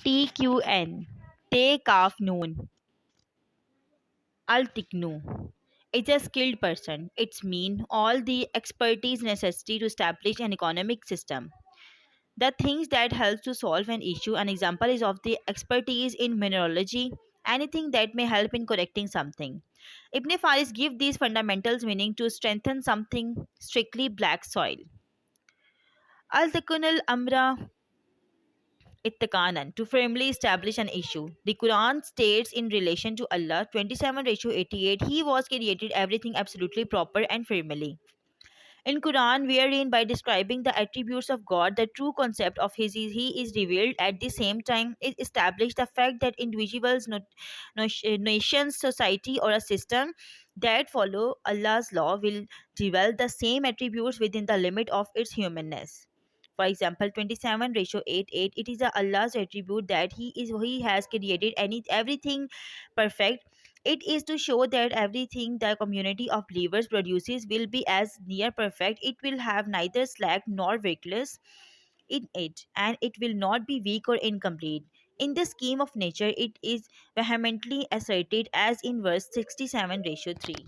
TQN, Te Kaf Noon, Al-Tiknu. It's a skilled person. It's mean all the expertise necessary to establish an economic system. The things that helps to solve an issue. An example is of the expertise in mineralogy, anything that may help in correcting something. Ibn Faris give these fundamentals meaning to strengthen something strictly black soil. Al-Takunul Amra Ittikanan, to firmly establish an issue. The Quran states in relation to Allah 27:88, He was created everything absolutely proper and firmly. In Quran, wherein by describing the attributes of God, the true concept of He is revealed. At the same time, it established the fact that individuals, nations, society, or a system that follow Allah's law will develop the same attributes within the limit of its humanness. For example, 27:88, it is a Allah's attribute that He has created everything perfect. It is to show that everything the community of believers produces will be as near perfect. It will have neither slack nor weakness in it, and it will not be weak or incomplete. In the scheme of nature, it is vehemently asserted as in verse 67:3.